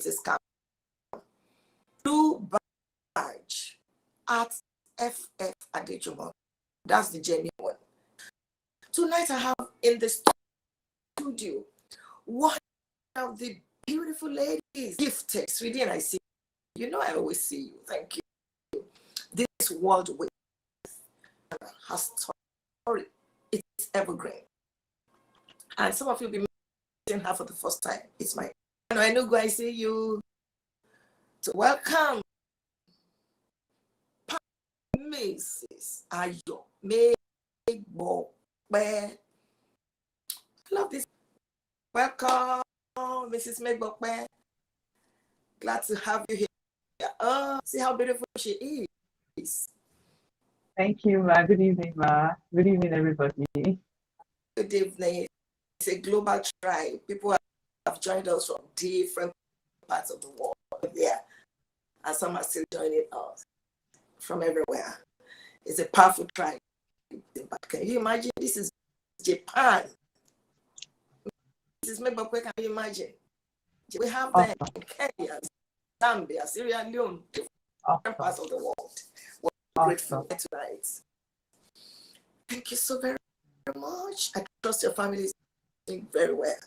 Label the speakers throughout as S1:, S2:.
S1: It's a scam. Blue badge at FF-Adejumo. That's the genuine one. Tonight I have in the studio one of the beautiful ladies, gifted. Sweetie, and I see you. You know I always see you. Thank you. This world with has story. It's evergreen. And some of you will be meeting her for the first time. It's my and I know I see you. So welcome, Mrs. Ayo Megbope. I love this. Welcome, Mrs. Megbope. Glad to have you here. Oh, see how beautiful she is.
S2: Thank you, Ma. Good evening, Ma. Good evening, everybody.
S1: Good evening. It's a global tribe. People have joined us from different parts of the world. Yeah. And some are still joining us from everywhere. It's a powerful tribe. Can you imagine? This is Japan. This is Megbope, can you imagine? We have them in Kenya, Zambia, Sierra Leone, different parts of the world. We're grateful tonight. Thank you so very much. I trust your family is doing very well.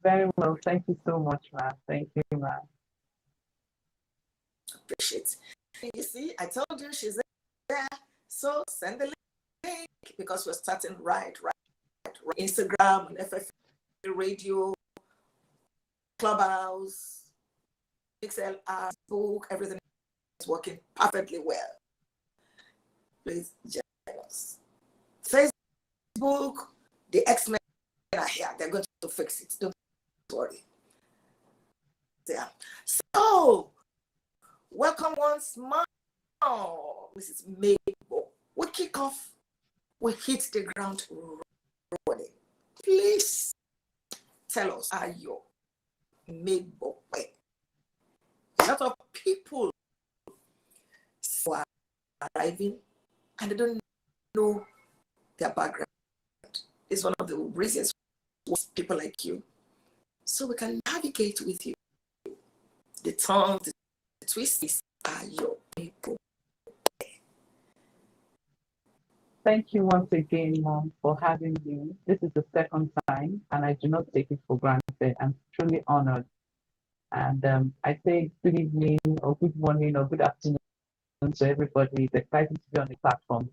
S2: Very well. Thank you so much, Ma. Thank you, Ma.
S1: Appreciate it. You see, I told you she's there. So send the link because we're starting right. Instagram and FFA radio, Clubhouse, XLR, book, everything is working perfectly well. Please join us. Facebook, the X-Men are here. They're going to fix it. Don't worry. Yeah. So, welcome once more, Mrs. Megbope. We kick off. We hit the ground running. Please tell us, Ayo Megbope. A lot of people are arriving and they don't know their background. It's one of the reasons why people like you, so we can navigate with you. The tongue, the twists are your people.
S2: Thank you once again, Mom, for having me. This is the second time, and I do not take it for granted. I'm truly honored. And I say good evening, or good morning, or good afternoon to everybody. It's exciting to be on the platform.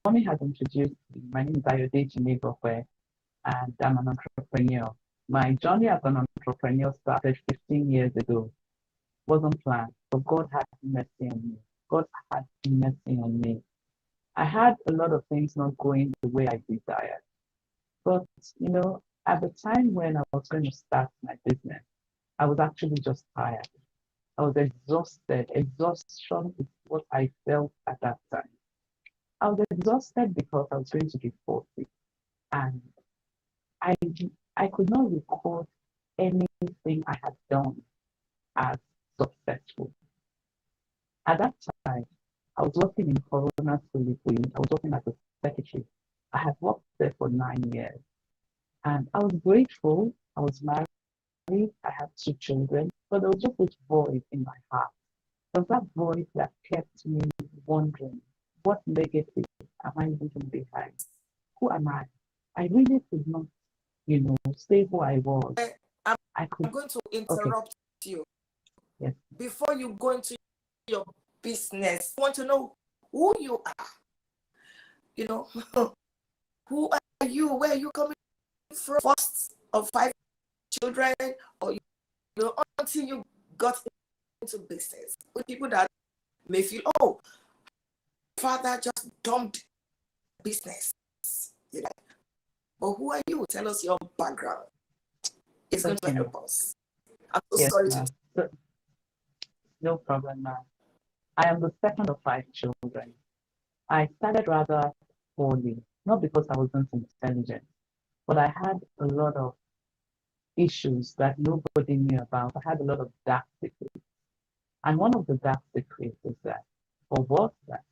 S2: Mommy has introduced me. My name is Ayo Megbope, and I'm an entrepreneur. My journey as an entrepreneur started 15 years ago. Wasn't planned, but God had mercy on me. God had mercy on me. I had a lot of things not going the way I desired. But, at the time when I was going to start my business, I was actually just tired. I was exhausted. Exhaustion is what I felt at that time. I was exhausted because I was going to be 40. And I could not record anything I had done as successful. At that time, I was working in Corona Philippines. I was working as a secretary. I had worked there for 9 years. And I was grateful. I was married. I had 2 children. But there was just this void in my heart. There was that void that kept me wondering, what legacy am I leaving behind? Who am I? I really could not, say who I was.
S1: I'm going to interrupt you.
S2: Yes.
S1: Before you go into your business, I want to know who you are. Who are you? Where are you coming from? First of 5 children, or until you got into business. With people that may feel, oh, father just dumped business. But who are you? Tell us your background. It's going to help us. I'm so sorry to.
S2: No problem, ma'am. I am the second of 5 children. I started rather poorly, not because I wasn't intelligent, but I had a lot of issues that nobody knew about. I had a lot of dark secrets. And one of the dark secrets is that, or was that,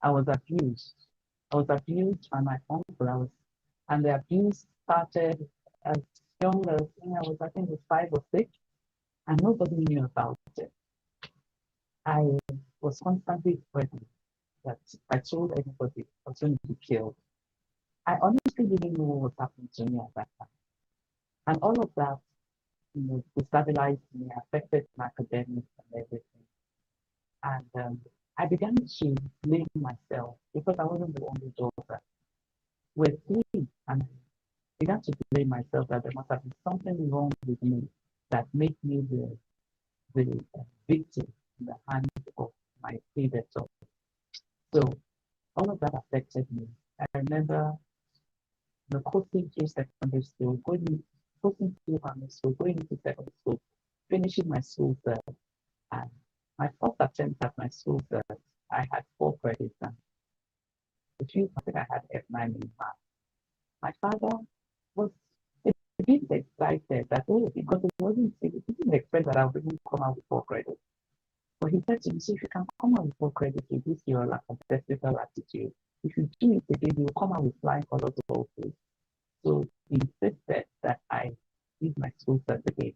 S2: I was abused. I was abused by my uncle. And the abuse started as young as, I think it was 5 or 6. and nobody knew about it. I was constantly threatened that if I told anybody I was going to be killed. I honestly didn't know what was happening to me at that time. And all of that, destabilized me, affected my academics and everything. And I began to blame myself because I wasn't the only daughter. We're three, and I began to blame myself that there must have been something wrong with me that made me the victim in the hands of my predator. So all of that affected me. I remember coasting through secondary school, coasting through primary school, going into secondary school, finishing my school there. And my first attempt at my school there, I had 4 credits, and I think I had F9 in math. My father was a bit excited that, because he didn't expect that I would even come out with 4 credits. But he said to me, so if you can come out with 4 credits with this your competitive attitude, if you do it again, you'll come out with flying colors also. So he insisted that I did my school certificate.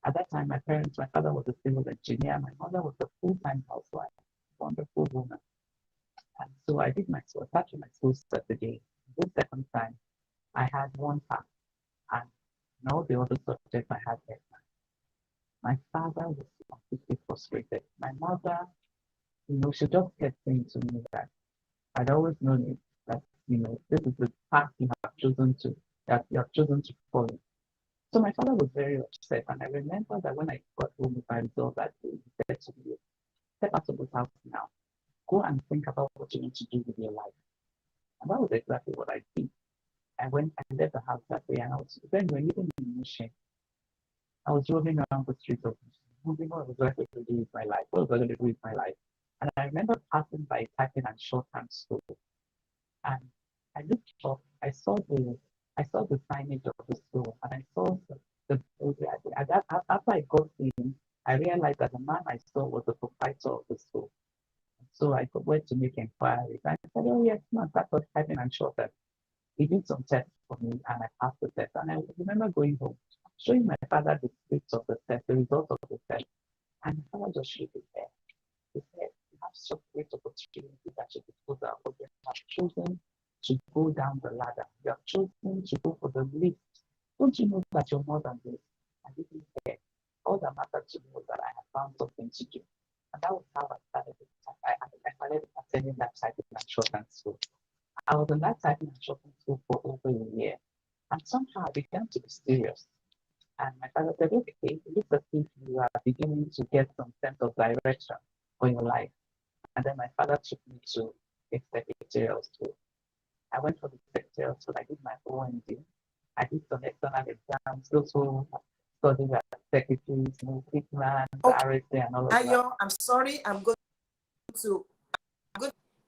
S2: At that time, my father was a civil engineer, my mother was a full-time housewife, wonderful woman. And so I did my school certificate. The second time, I had 1 pass, and in all the other subjects I had F. My father was completely frustrated. My mother, she just kept saying to me that I'd always known it, that, this is the path you have chosen to follow. So my father was very upset, and I remember that when I got home with my result that day, he said to me, step out of the house now. Go and think about what you want to do with your life. And that was exactly what I did. I left the house that day, and when we were living in Mission, I was roaming around the streets of moving what was I going to do with my life? What was I going to do with my life? And I remember passing by typing and shorthand school. And I looked up, I saw the signage of the school, and I saw after I got in, I realized that the man I saw was the proprietor of the school. So I went to make inquiries. And I said, oh yes, man, that was typing and shorthand. He did some tests for me, and I passed the test. And I remember going home, showing my father the script of the test, the result of the test. And my father just shook his head. He said, you have such great opportunity that you disposal, but you have chosen to go down the ladder. You have chosen to go for the lift. Don't you know that you're more than this? I didn't care. All that mattered to me was that I had found something to do. And that was how I started. I started attending that typing and shorthand school. I was in that typing and shorthand school for over a year. And somehow I began to be serious. And my father said, okay, it looks as if you are beginning to get some sense of direction for your life. And then my father took me to a secretarial school. I went for the secretarial school. I did my OND. I did some external exams, those who studied as secretaries, Pitman, RSA, and all of that.
S1: Ayo, I'm sorry, I'm going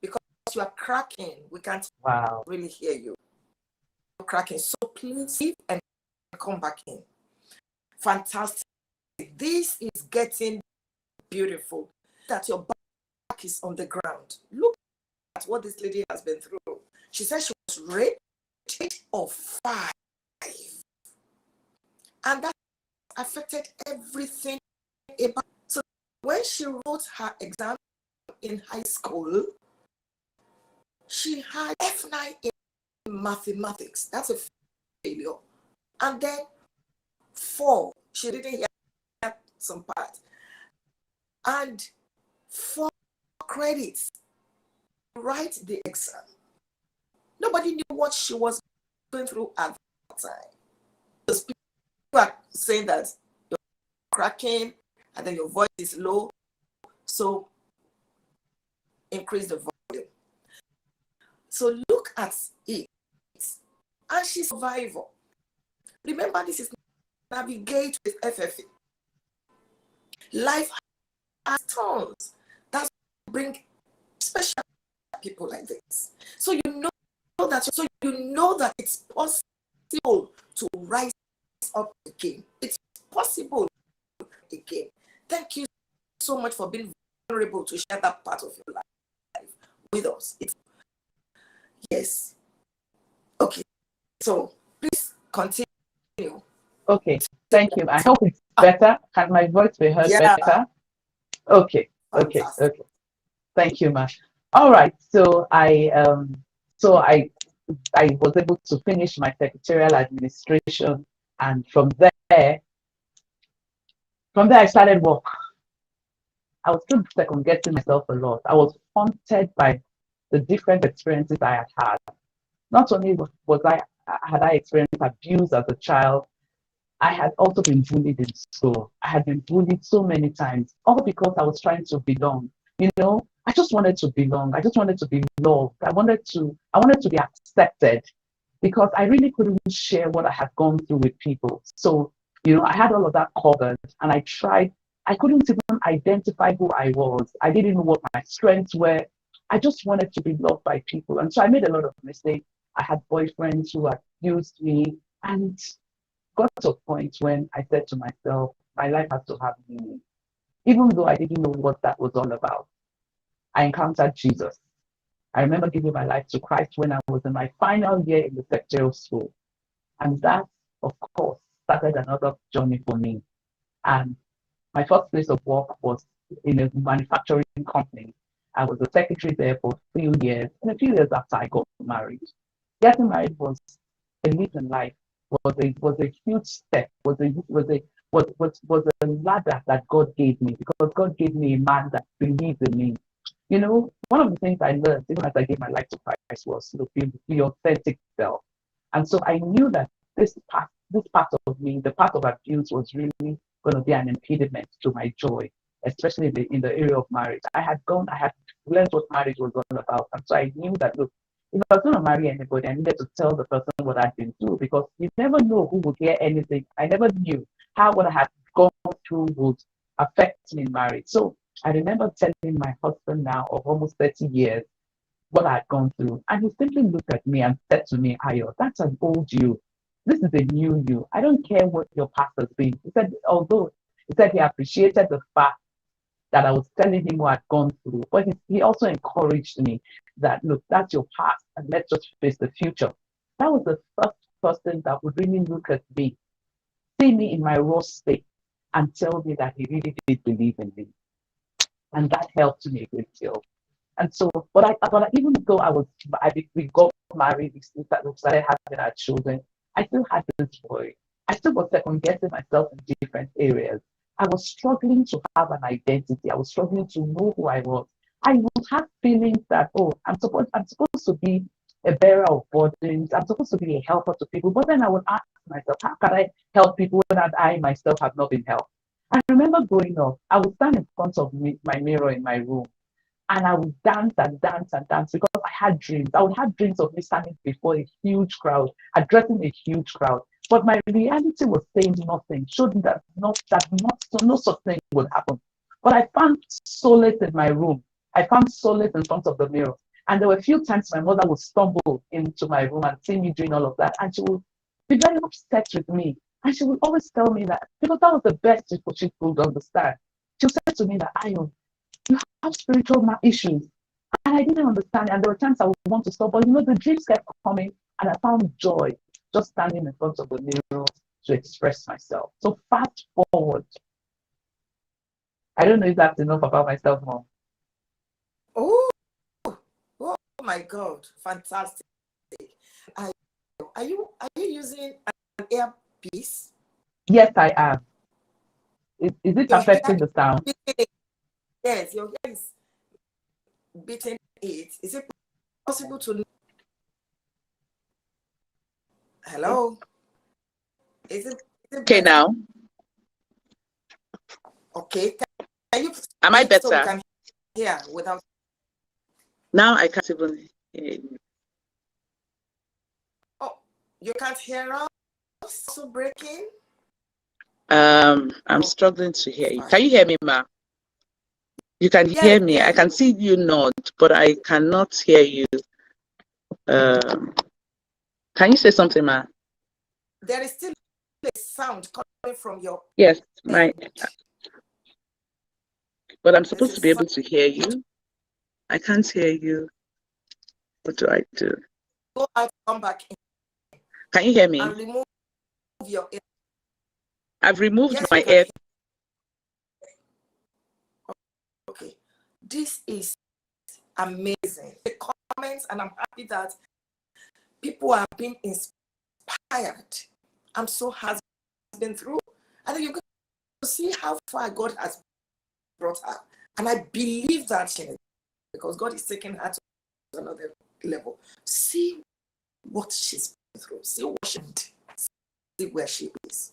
S1: because you are cracking. We can't really hear you. You're cracking. So please leave and come back in. Fantastic. This is getting beautiful. That your back is on the ground. Look at what this lady has been through. She said she was raped at the age of 5. And that affected everything about. So when she wrote her exam in high school, she had F9 in mathematics. That's a failure. And then 4, she didn't hear some part. And 4 credits to write the exam. Nobody knew what she was going through at that time. Because people are saying that you're cracking and then your voice is low. So increase the volume. So look at it. And she's a survivor. Remember, this is Navigate with FFA. Life has turns. That's bring special people like this. So you know that it's possible to rise up again. It's possible again. Thank you so much for being vulnerable to share that part of your life with us. Yes. Okay. So please continue.
S2: Okay. Thank you. I hope it's better? Can my voice be heard
S1: Yeah,
S2: better? Okay, okay,
S1: fantastic.
S2: okay. Thank you, ma. All right. So so I was able to finish my secretarial administration, and from there I started work. I was still second guessing myself a lot. I was haunted by the different experiences I had had. Not only had I experienced abuse as a child, I had also been bullied in school. I had been bullied so many times, all because I was trying to belong. I just wanted to belong. I just wanted to be loved. I wanted to be accepted because I really couldn't share what I had gone through with people. So, I had all of that covered and I tried. I couldn't even identify who I was. I didn't know what my strengths were. I just wanted to be loved by people. And so I made a lot of mistakes. I had boyfriends who abused me. And got to a point when I said to myself, my life has to have meaning. Even though I didn't know what that was all about, I encountered Jesus. I remember giving my life to Christ when I was in my final year in the secretarial school. And that, of course, started another journey for me. And my first place of work was in a manufacturing company. I was a secretary there for a few years, and a few years after I got married. Getting married was a leap in life, was a huge step, was a ladder that God gave me because God gave me a man that believed in me. One of the things I learned, even as I gave my life to Christ, was look, be authentic self. And so I knew that this part of me, the part of abuse, was really going to be an impediment to my joy, especially in the area of marriage. I had learned what marriage was all about. And so I knew that, look, if I was going to marry anybody, I needed to tell the person what I'd been through because you never know who would hear anything. I never knew how what I had gone through would affect me in marriage. So I remember telling my husband now of almost 30 years what I had gone through. And he simply looked at me and said to me, Ayo, that's an old you. This is a new you. I don't care what your past has been. He said he appreciated the fact that I was telling him what I'd gone through. But he also encouraged me that, look, that's your past and let's just face the future. That was the first person that would really look at me, see me in my raw state, and tell me that he really did believe in me. And that helped me a great deal. And so, even though we got married, we started having our children, I still had this void. I still was second guessing myself in different areas. I was struggling to have an identity. I was struggling to know who I was. I would have feelings that, oh, I'm supposed to be a bearer of burdens. I'm supposed to be a helper to people. But then I would ask myself, how can I help people when I myself have not been helped? I remember growing up, I would stand in front of my mirror in my room and I would dance and dance and dance because I had dreams. I would have dreams of me standing before a huge crowd, addressing a huge crowd. But my reality was saying nothing, showed me that no such thing would happen. But I found solace in my room. I found solace in front of the mirror. And there were a few times my mother would stumble into my room and see me doing all of that. And she would be very upset with me. And she would always tell me that, because that was the best she could understand. She said to me that, Ayo, you have spiritual issues. And I didn't understand. And there were times I would want to stop, but the dreams kept coming, and I found joy just standing in front of the mirror to express myself. So fast forward. I don't know if that's enough about myself, Mom.
S1: Oh, oh my God, fantastic. Are you using an earpiece?
S2: Yes, I am. Is it
S1: Your
S2: affecting
S1: hair
S2: the sound?
S1: Yes, your hair is beating it. Is it possible to? Hello? Is it
S3: Okay
S1: better?
S3: now?
S1: Okay. Can you
S3: Am I
S1: speak so we
S3: better?
S1: can hear without?
S3: Now I can't even hear you.
S1: Oh, you can't hear us? Also breaking?
S3: I'm struggling to hear you. Can you hear me, Ma? You can
S1: Yes,
S3: hear me. I can see you nod, but I cannot hear you. Can you say something, Ma?
S1: there is still a sound coming from your
S3: Yes,
S1: end.
S3: but I'm supposed to be able to hear you. I can't hear you. What do I do?
S1: Go out, come back in.
S3: Can you hear me?
S1: And remove your
S3: I've removed
S1: Yes,
S3: my
S1: you can
S3: air.
S1: Okay. This is amazing. The comments, and I'm happy that people are being inspired. I'm so happy been through. And then you're going to see how far God has brought her. And I believe that because God is taking her to another level. See what she's been through. See what she did. See where she is.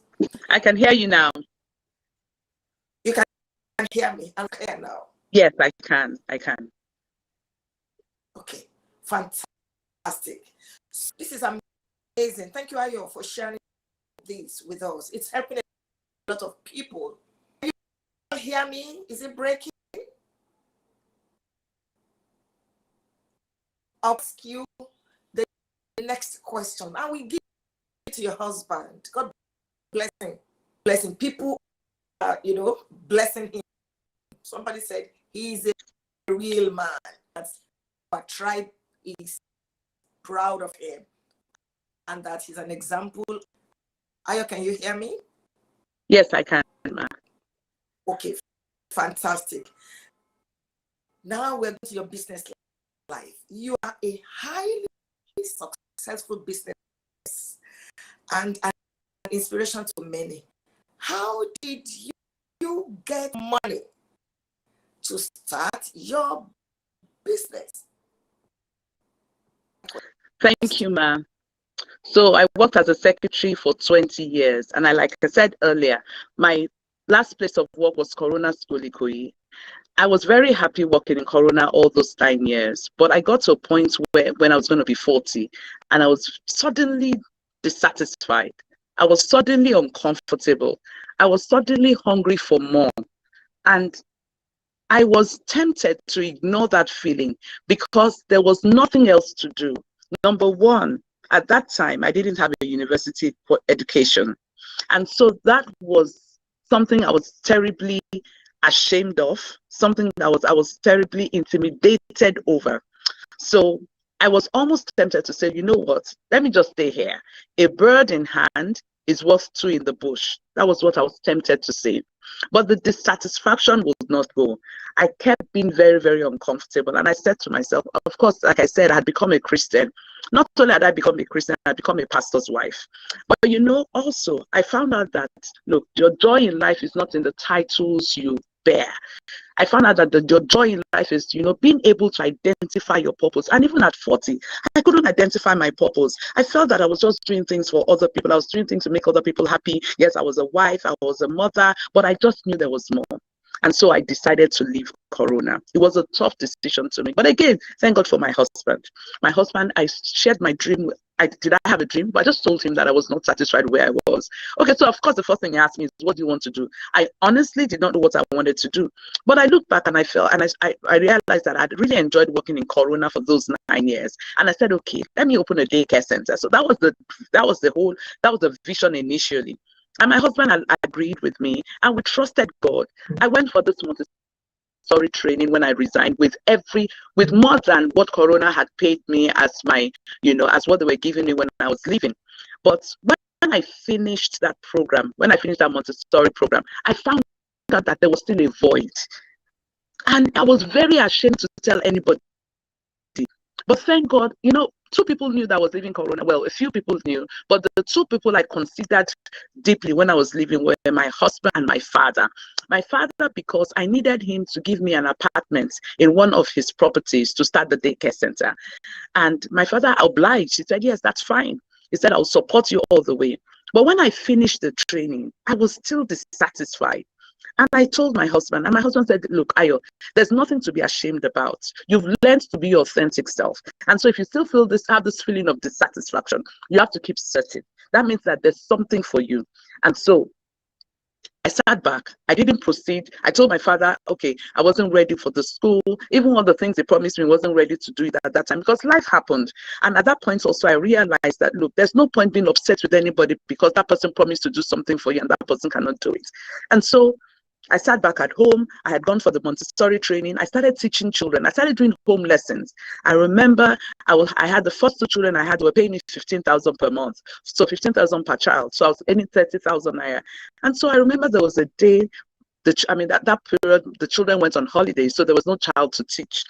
S3: I can hear you now.
S1: You can hear me. I'm clear now.
S3: Yes, I can. I can.
S1: Okay. Fantastic. This is amazing. Thank you, Ayo, for sharing this with us. It's helping a lot of people. Can you hear me? Is it breaking? I'll ask you the next question. I will give it to your husband. God bless him. Blessing people, blessing him. Somebody said he's a real man. That's our tribe is proud of him, and that he's an example. Ayo, can you hear me?
S3: Yes, I can, ma.
S1: Okay, fantastic. Now we're going to your business life. You are a highly successful business and an inspiration to many. How did you get money to start your business?
S3: Thank you, ma. So I worked as a secretary for 20 years. And like I said earlier, my last place of work was Corona School Ikoyi. I was very happy working in Corona all those 9 years. But I got to a point where when I was going to be 40, and I was suddenly dissatisfied. I was suddenly uncomfortable. I was suddenly hungry for more. And I was tempted to ignore that feeling because there was nothing else to do. Number one, at that time, I didn't have a university for education. And so that was something I was terribly ashamed of, something that I was terribly intimidated over. So I was almost tempted to say, you know what, let me just stay here. A bird in hand is worth two in the bush. That was what I was tempted to say. But the dissatisfaction would not go. I kept being very, very uncomfortable. And I said to myself, of course, like I said, I had become a Christian. Not only had I become a Christian, I had become a pastor's wife. But also, I found out that, look, your joy in life is not in the titles you bear. I found out that your joy in life is, being able to identify your purpose. And even at 40, I couldn't identify my purpose. I felt that I was just doing things for other people. I was doing things to make other people happy. Yes, I was a wife, I was a mother, but I just knew there was more. And so I decided to leave Corona. It was a tough decision to make. But again, thank God for my husband. My husband, I shared my dream with. Did I have a dream? But I just told him that I was not satisfied where I was. Okay, so of course, the first thing he asked me is, what do you want to do? I honestly did not know what I wanted to do. But I looked back and I felt, and I realized that I'd really enjoyed working in Corona for those 9 years. And I said, okay, let me open a daycare center. So that was the vision initially. And my husband agreed with me, and we trusted God. I went for this Montessori training when I resigned with more than what Corona had paid me as my, as what they were giving me when I was leaving. But when I finished that program, when I finished that Montessori program, I found out that there was still a void. And I was very ashamed to tell anybody. But thank God, 2 people knew that I was leaving Corona. Well, a few people knew, but the 2 people I considered deeply when I was leaving were my husband and my father. My father, because I needed him to give me an apartment in one of his properties to start the daycare center. And my father obliged. He said, yes, that's fine. He said, I'll support you all the way. But when I finished the training, I was still dissatisfied. And I told my husband, and my husband said, look, Ayo, there's nothing to be ashamed about. You've learned to be your authentic self. And so if you still have this feeling of dissatisfaction, you have to keep searching. That means that there's something for you. And so I sat back. I didn't proceed. I told my father, okay, I wasn't ready for the school. Even one of the things they promised me, wasn't ready to do it at that time because life happened. And at that point also, I realized that, look, there's no point being upset with anybody because that person promised to do something for you and that person cannot do it. And so I sat back at home. I had gone for the Montessori training. I started teaching children. I started doing home lessons. I remember I had the first 2 children I had were paying me 15,000 per month. So 15,000 per child. So I was earning 30,000 naira. And so I remember there was a day, that period, the children went on holiday. So there was no child to teach.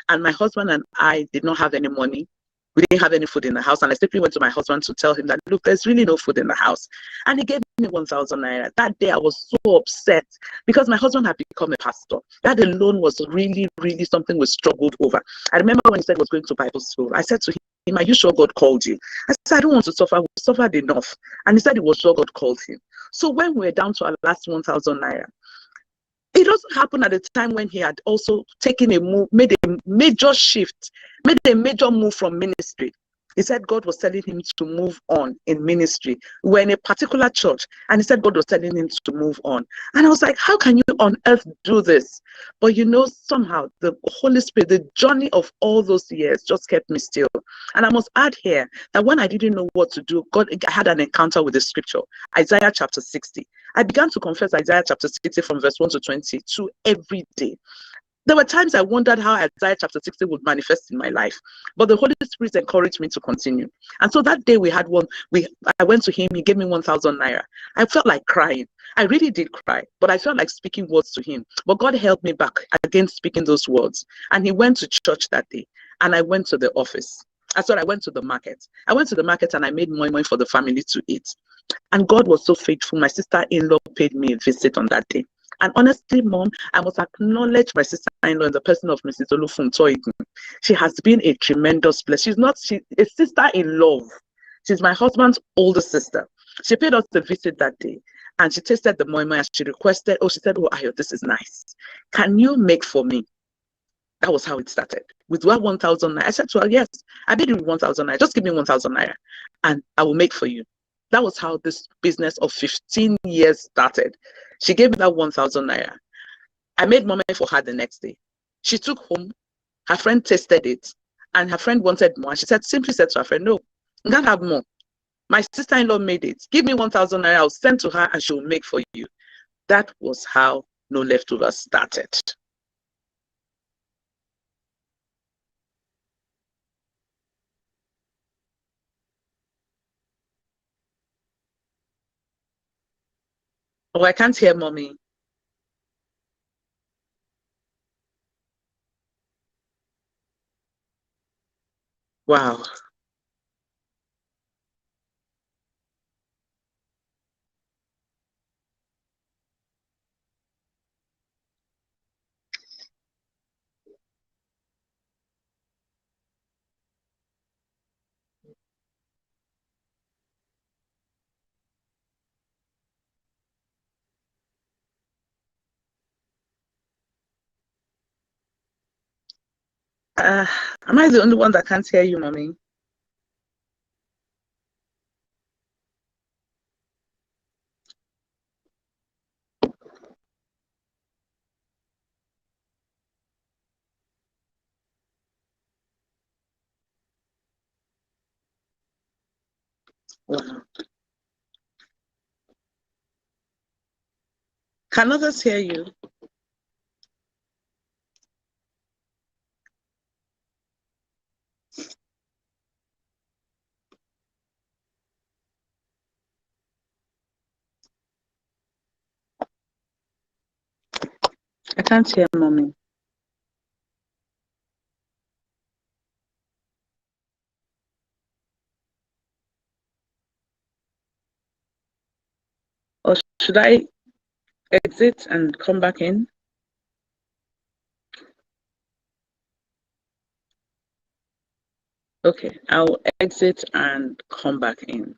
S3: And my husband and I did not have any money. We didn't have any food in the house. And I simply went to my husband to tell him that, look, there's really no food in the house. And he gave me 1,000 naira. That day I was so upset because my husband had become a pastor. That alone was really, really something we struggled over. I remember when he said he was going to Bible school, I said to him, are you sure God called you? I said, I don't want to suffer. We suffered enough. And he said he was sure God called him. So when we were down to our last 1,000 naira, it also happened at a time when he had also taken a move, made a major shift, made a major move from ministry. He said God was telling him to move on in ministry. We were in a particular church, and he said God was telling him to move on. And I was like, how can you on earth do this? But somehow the Holy Spirit, the journey of all those years just kept me still. And I must add here that when I didn't know what to do, I had an encounter with the scripture, Isaiah chapter 60. I began to confess Isaiah chapter 60 from verse 1 to 22 every day. There were times I wondered how Isaiah chapter 60 would manifest in my life, but the Holy Spirit encouraged me to continue. And so that day I went to him, he gave me 1,000 naira. I felt like crying. I really did cry, but I felt like speaking words to him. But God held me back against speaking those words. And he went to church that day, and I went to the office. I went to the market. I went to the market and I made moimoi for the family to eat. And God was so faithful. My sister-in-law paid me a visit on that day. And honestly, Mom, I must acknowledge my sister-in-law in the person of Mrs. Olufuntoyi. She has been a tremendous blessing. She's a sister in love. She's my husband's older sister. She paid us a visit that day, and she tasted the moimoi and she requested, she said, oh, Ayo, this is nice. Can you make for me? That was how it started. With 1,000 naira. I said to her, yes, I paid you 1,000 naira. Just give me 1,000 naira and I will make for you. That was how this business of 15 years started. She gave me that 1,000 naira. I made moimoi for her the next day. She took home, her friend tasted it, and her friend wanted more. And she simply said to her friend, no, you can't have more. My sister-in-law made it. Give me 1,000 naira, I'll send to her and she'll make for you. That was how No Leftovers started. Oh, I can't hear mommy. Wow. Am I the only one that can't hear you, mommy? Wow. Can others hear you? I can't hear mommy. Or should I exit and come back in? Okay, I'll exit and come back in.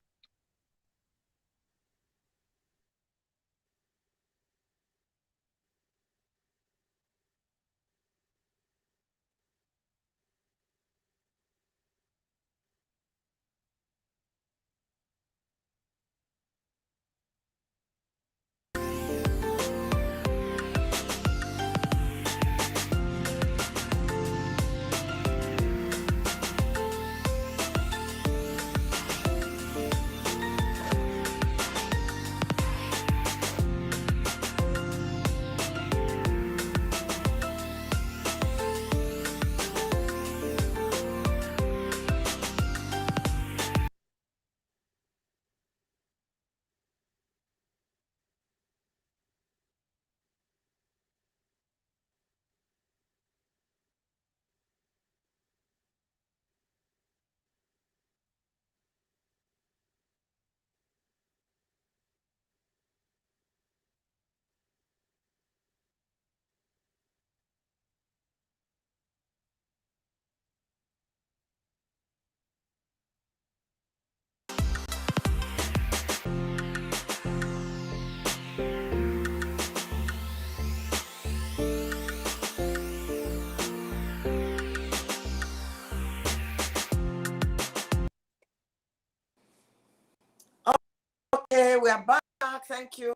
S1: we are back. Thank you.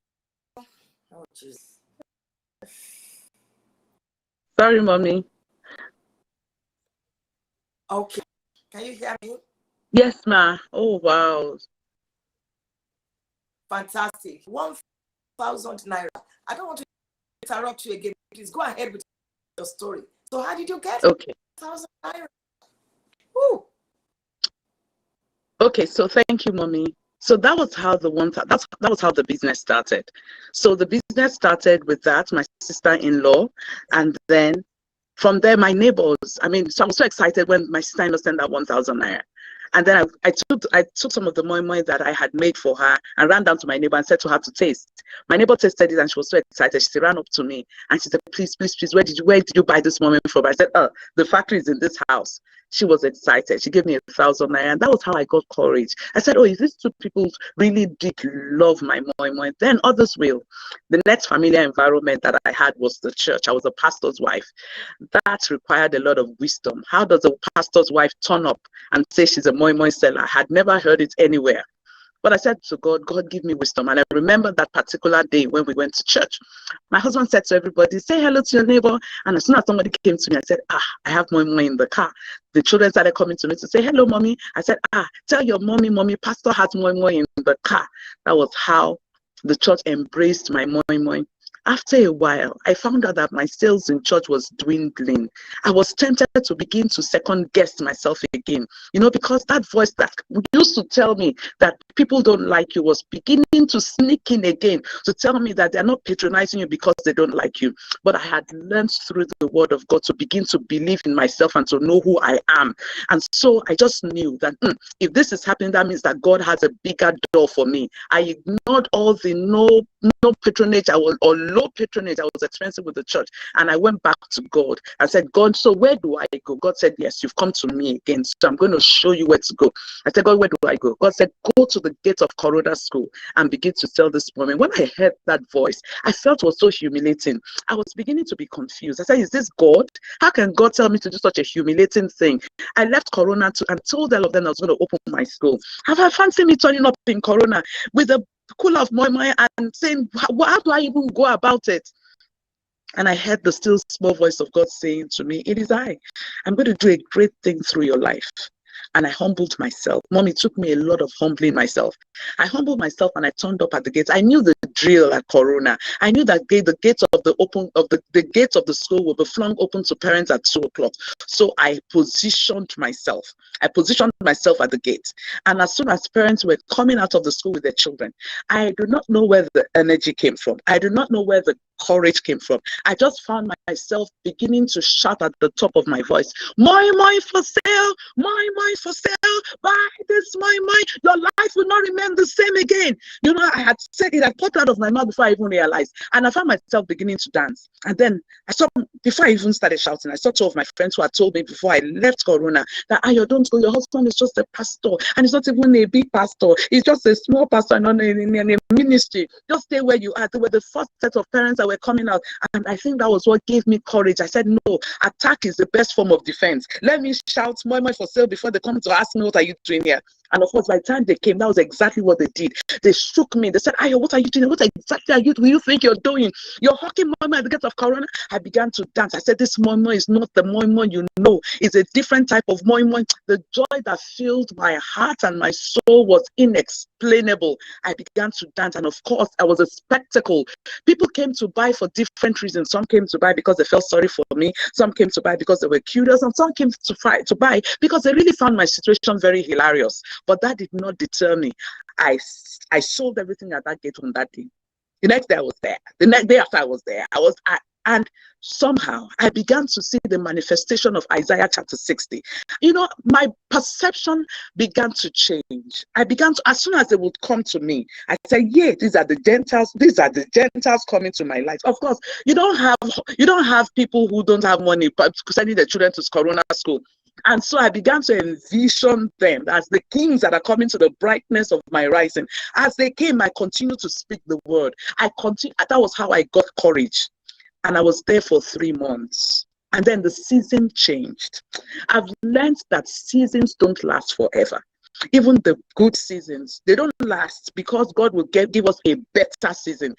S1: Oh, jeez.
S3: Sorry, mommy.
S1: Okay. Can you hear me?
S3: Yes, ma. Oh, wow.
S1: Fantastic. 1,000 naira. I don't want to interrupt you again. Please go ahead with your story. So how did you get
S3: Okay.
S1: 1,000 naira? Woo.
S3: Okay, so thank you, mommy. So that was how that was how the business started. So the business started with that, my sister-in-law, and then from there, my neighbors. So I was so excited when my sister-in-law sent that 1,000 naira. And then I took some of the moimoi that I had made for her and ran down to my neighbor and said to her to taste. My neighbor tasted it and she was so excited. She ran up to me and she said, please, please, please, where did you buy this moimoi from? I said, the factory is in this house. She was excited. She gave me 1,000 naira, and that was how I got courage. I said, if these two people really did love my moimoi, then others will. The next familiar environment that I had was the church. I was a pastor's wife. That required a lot of wisdom. How does a pastor's wife turn up and say she's a moimoi seller? I had never heard it anywhere. But I said to God, God, give me wisdom. And I remember that particular day when we went to church. My husband said to everybody, say hello to your neighbor. And as soon as somebody came to me, I said, I have moimoi in the car. The children started coming to me to say, hello, mommy. I said, tell your mommy, pastor has moimoi in the car. That was how the church embraced my moimoi. After a while, I found out that my sales in church was dwindling. I was tempted to begin to second guess myself again, because that voice that used to tell me that people don't like you was beginning to sneak in again to tell me that they're not patronizing you because they don't like you. But I had learned through the word of God to begin to believe in myself and to know who I am. And so I just knew that if this is happening, that means that God has a bigger door for me. I ignored all the no patronage or low patronage I was experiencing with the church, and I went back to God. I said, God, so where do I go? God said, yes, you've come to me again, so I'm going to show you where to go. I said, God, where do I go? God said, go to the gate of Corona School and begin to sell this woman. When I heard that voice, I felt it was so humiliating. I was beginning to be confused. I said, is this God? How can God tell me to do such a humiliating thing? I left Corona and told all of them I was going to open my school. Have I fancy me turning up in Corona with a cooler of moimoi and saying, how do I even go about it? And I heard the still small voice of God saying to me, it is I'm going to do a great thing through your life. And I humbled myself. Mommy, it took me a lot of humbling myself. I humbled myself and I turned up at the gates. I knew the drill at Corona. I knew that the gates of the gates of the school will be flung open to parents at 2:00. So I positioned myself. at the gate. And as soon as parents were coming out of the school with their children, I do not know where the energy came from. I do not know where the courage came from. I just found myself beginning to shout at the top of my voice, Moimoi for sale, Moimoi for sale, buy this Moimoi, your life will not remain the same again. I had said it, I popped out of my mouth before I even realized, and I found myself beginning to dance. And then before I even started shouting, I saw two of my friends who had told me before I left Corona that, Ayo, don't go, your husband is just a pastor, and it's not even a big pastor, he's just a small pastor in a ministry, just stay where you are. They were the first set of parents that were coming out, and I think that was what gave me courage. I said, no, attack is the best form of defense. Let me shout Moimoi for sale before they come to ask me, what are you doing here? And of course, by the time they came, that was exactly what they did. They shook me. They said, Ayo, what are you doing? What exactly do you think you're doing? You're hawking Moimoi at the gate of Corona? I began to dance. I said, this Moimoi is not the Moimoi you know. It's a different type of Moimoi. The joy that filled my heart and my soul was inexplainable. I began to dance, and of course, I was a spectacle. People came to buy for different reasons. Some came to buy because they felt sorry for me. Some came to buy because they were curious, and some came to buy because they really found my situation very hilarious. But that did not deter me. I sold everything at that gate on that day. The next day I was there. The next day after I was there, and somehow I began to see the manifestation of Isaiah chapter 60. My perception began to change. As soon as they would come to me, I said, yeah, these are the Gentiles coming to my life. Of course, you don't have people who don't have money sending their children to Corona School. And so I began to envision them as the kings that are coming to the brightness of my rising. As they came, I continued to speak the word. That was how I got courage. And I was there for 3 months. And then the season changed. I've learned that seasons don't last forever. even the good seasons, they don't last, because God will give us a better season.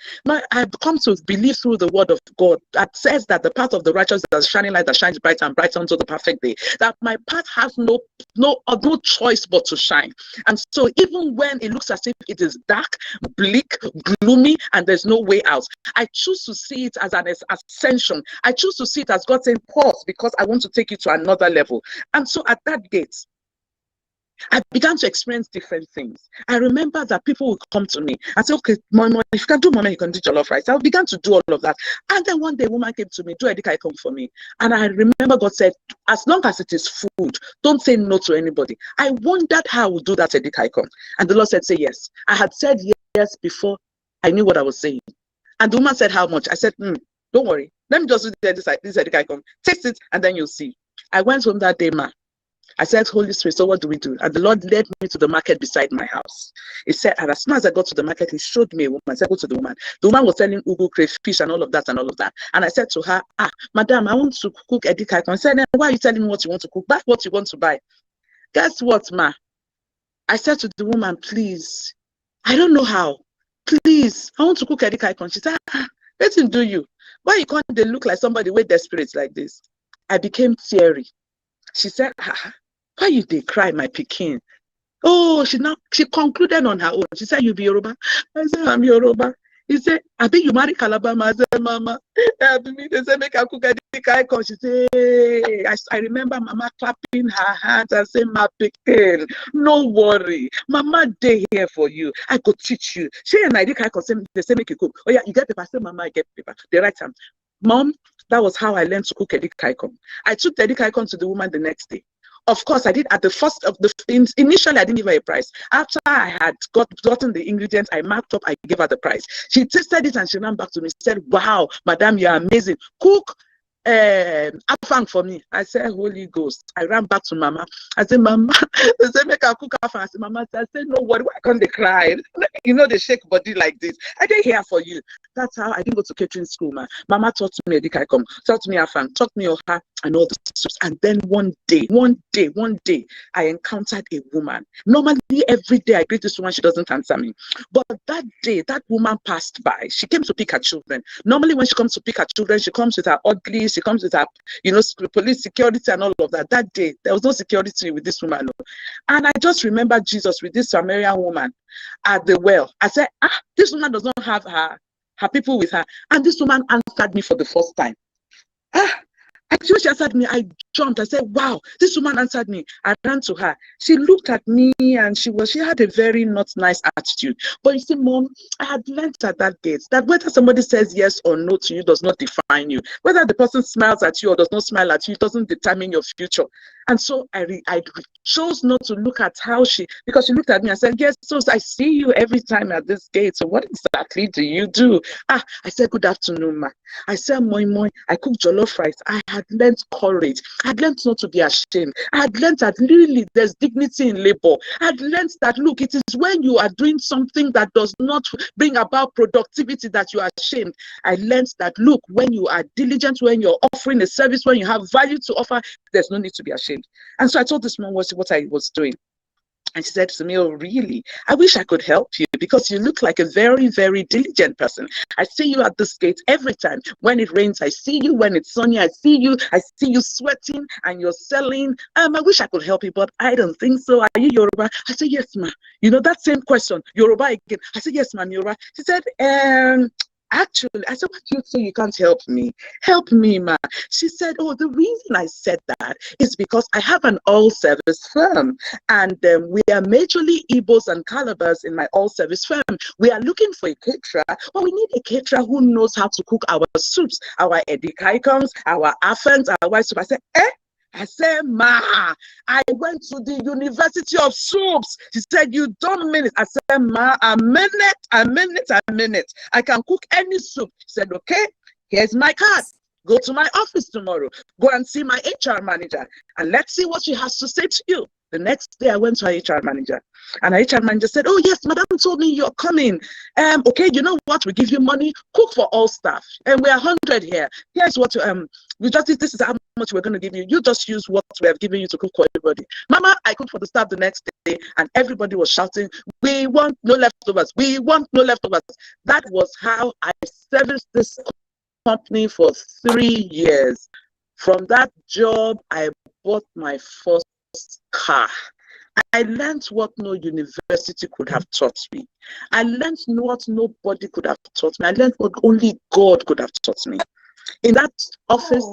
S3: I've come to believe through the word of God that says that the path of the righteous is a shining light that shines bright and bright unto the perfect day, that my path has no choice but to shine. And so even when it looks as if it is dark, bleak, gloomy, and there's no way out, I choose to see it as an ascension. I choose to see it as God saying, pause, because I want to take you to another level. And so at that gate, I began to experience different things. I remember that people would come to me and say, okay, Moimoi, if you can do Moimoi, you can do jollof rice. I began to do all of that. And then one day a woman came to me, do edikaikom for me. And I remember God said, as long as it is food, don't say no to anybody. I wondered how I would do that edikaikom. And the Lord said, say yes. I had said yes before I knew what I was saying. And the woman said, how much? I said, don't worry. Let me just do this edikaikom. Taste it, and then you'll see. I went home that day, ma. I said, Holy Spirit, so what do we do? And the Lord led me to the market beside my house. He said, and as soon as I got to the market, he showed me a woman. I said, go to the woman. The woman was selling ugu, crayfish, and all of that and all of that. And I said to her, madam, I want to cook edikaikom. I said, why are you telling me what you want to cook? Buy what you want to buy. Guess what, ma? I said to the woman, please, I don't know how. Please, I want to cook edikaikom. She said, let him do you. Why you can't they look like somebody with desperate like this? I became teary. She said, why you they cry, my pikin? Oh, she concluded on her own. She said, you be Yoruba? I said, I'm Yoruba. He said, I think you marry Kalabama. I said, Mama. They said, make a cook at the. She said, hey. I remember Mama clapping her hands and saying, my pikin, no worry. Mama, they here for you. I could teach you. She and I did they say, make you cook. Oh, yeah, you get paper. I said, Mama, I get paper. They write time. Mom, that was how I learned to cook edikaikom. I took the edikaikom to the woman the next day. Of course, I did at the first of the initially I didn't give her a price. After I had gotten the ingredients, I marked up, I gave her the price. She tasted it and she ran back to me, said, wow, madam, you're amazing. Cook afang for me. I said, Holy Ghost. I ran back to Mama. I said, Mama, they said, make her cook afang. I said, Mama, I said, no, why can't they cry? You know, they shake body like this. I didn't hear for you. That's how I didn't go to catering school, man. Mama taught me edikaikom, taught me afang, taught me oha, and all the soups. And then one day, I encountered a woman. Normally, every day I greet this woman, she doesn't answer me. But that day, that woman passed by. She came to pick her children. Normally, when she comes to pick her children, she comes with her ugly, she comes with her, police security and all of that. That day, there was no security with this woman. And I just remember Jesus with this Samaritan woman at the well. I said, this woman does not have her people with her. And this woman answered me for the first time. Actually, she answered me. I jumped. I said, wow, this woman answered me. I ran to her. She looked at me and she had a very not nice attitude. But you see, Mom, I had learned at that gate that whether somebody says yes or no to you does not define you. Whether the person smiles at you or does not smile at you doesn't determine your future. And so I chose not to look at how because she looked at me and said, yes, so I see you every time at this gate. So what exactly do you do? I said, good afternoon, ma. I said, Moimoi, I cook jollof rice. I had learned courage. I had learned not to be ashamed. I had learned that really there's dignity in labor. I had learned that, look, it is when you are doing something that does not bring about productivity that you are ashamed. I learned that, look, when you are diligent, when you're offering a service, when you have value to offer, there's no need to be ashamed. And so I told this man what I was doing. And she said to me, oh, really? I wish I could help you because you look like a very, very diligent person. I see you at this gate every time. When it rains, I see you. When it's sunny, I see you sweating and you're selling. I wish I could help you, but I don't think so. Are you Yoruba? I said, yes, ma. You know, that same question, Yoruba again. I said, yes, ma'am, Yoruba. She said, actually, I said, what do you say you can't help me? Help me, ma. She said, oh, the reason I said that is because I have an all-service firm and we are majorly Igbos and Calabars in my all-service firm. We are looking for a caterer, but we need a caterer who knows how to cook our soups, our edikaikoms, our afangs, our white soup. I said, I said, ma, I went to the University of Soups. She said, you don't mean it. I said, ma, a minute. I can cook any soup. She said, okay, here's my card. Go to my office tomorrow. Go and see my HR manager and let's see what she has to say to you. The next day I went to our HR manager, and our HR manager said, oh yes, madam told me you're coming. Okay, you know what? We give you money, cook for all staff. And we're 100 here. Here's what this is how much we're going to give you. You just use what we have given you to cook for everybody. Mama, I cooked for the staff the next day, and everybody was shouting, we want no leftovers. We want no leftovers. That was how I serviced this company for 3 years. From that job, I bought my first car. I learned what no university could have taught me. I learned what nobody could have taught me. I learned what only God could have taught me. In that office,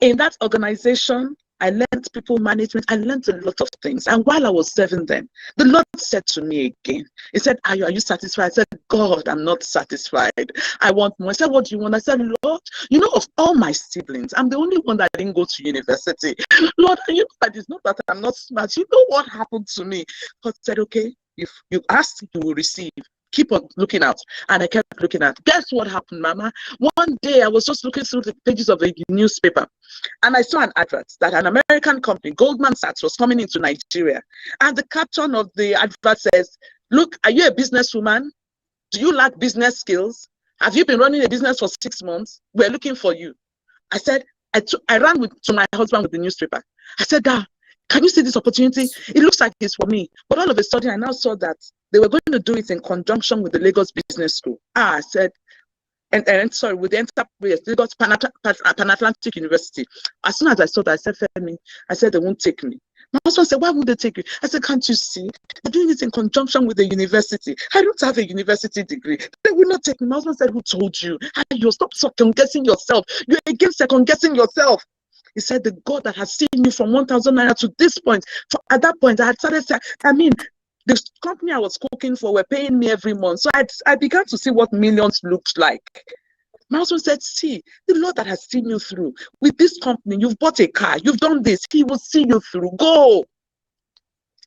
S3: in that organization, I learned people management. I learned a lot of things. And while I was serving them, the Lord said to me again, he said, are you satisfied? I said, God, I'm not satisfied. I want more. I said, what do you want? I said, Lord, you know, of all my siblings, I'm the only one that didn't go to university. Lord, you know that it's not that I'm not smart. You know what happened to me? God said, okay, if you ask, you will receive. Keep on looking out. And I kept looking out. Guess what happened, Mama? One day I was just looking through the pages of a newspaper, and I saw an advert that an American company, Goldman Sachs, was coming into Nigeria. And the caption of the advert says, look, are you a businesswoman? Do you lack business skills? Have you been running a business for 6 months? We're looking for you. I said, I ran to my husband with the newspaper. I said, Dad, can you see this opportunity? It looks like it's for me. But all of a sudden, I now saw that they were going to do it in conjunction with the Lagos Business School. I said, and sorry, with the enterprise, Lagos Pan-Atlantic University. As soon as I saw that, I said, Femi, I said, they won't take me. My husband said, why would they take you? I said, can't you see? They're doing it in conjunction with the university. I don't have a university degree. They will not take me. My husband said, who told you? You stop second-guessing yourself. You're again second-guessing yourself. He said, the God that has seen you from 1,000 naira to this point. At that point, I had started saying, the company I was cooking for were paying me every month. So I began to see what millions looked like. My husband said, see, the Lord that has seen you through. With this company, you've bought a car, you've done this, he will see you through. Go.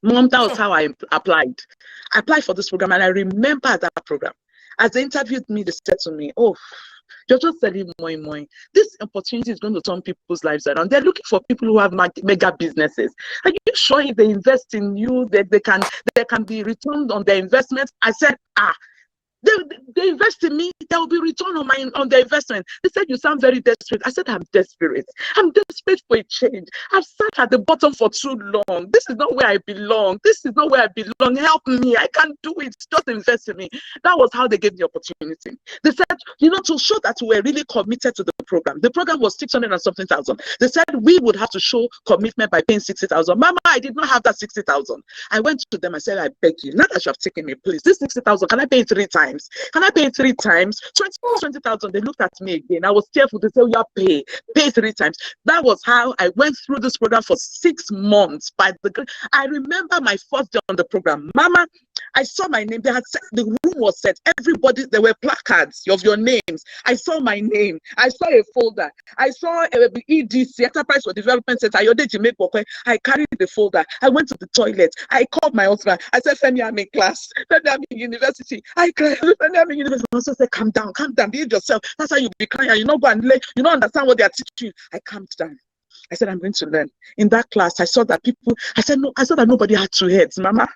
S3: Mom, that was how I applied. I applied for this program, and I remember that program. As they interviewed me, they said to me, oh, you're just selling Moimoi. This opportunity is going to turn people's lives around. They're looking for people who have mega businesses. Are you sure if they invest in you, that they can be returned on their investments? I said, they invest in me, there will be return on their investment. They said, you sound very desperate. I said, I'm desperate. I'm desperate for a change. I've sat at the bottom for too long. This is not where I belong. This is not where I belong. Help me. I can't do it. Just invest in me. That was how they gave the opportunity. They said, you know, to show that we were really committed to the program. The program was 600 and something thousand. They said we would have to show commitment by paying 60,000. Mama, I did not have that 60,000. I went to them. I said, I beg you, now that you have taken me, please, this 60,000, can I pay it 3 times? Can I pay it 3 times? 20,000. They looked at me again. I was tearful. They said, yeah, pay 3 times. That was how I went through this program for 6 months. I remember my first day on the program. Mama, I saw my name. They had set, the room was set. Everybody, there were placards of your names. I saw my name. I saw a folder. I saw EDC, Enterprise for Development Center. I carried the folder. I went to the toilet. I called my husband. I said, Femi, I'm in class. Femi, I'm in university. I cried. Femi, I'm in university. My husband said, calm down, behave yourself. That's how you be crying. You not go and lay. You don't understand what they are teaching you. I calmed down. I said, I'm going to learn. In that class, I saw that people, I said that nobody had 2 heads, Mama.